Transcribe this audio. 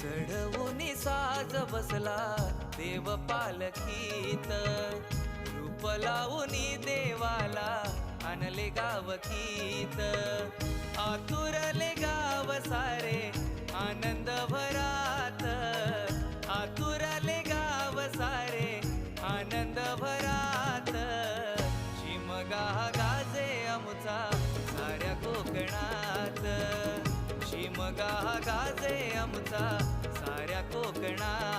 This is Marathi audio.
चढवूनी साज बसला देव पालखीत, रूप लावूनी देवाला आणले गावकीत. आतुरले गाव सारे आनंद भरात, आतुरले गाव सारे आनंद भरात. शिमगा गाजे आमुचा साऱ्या कोकणात, शिमगा गाजे आमचा साऱ्या कोकणात.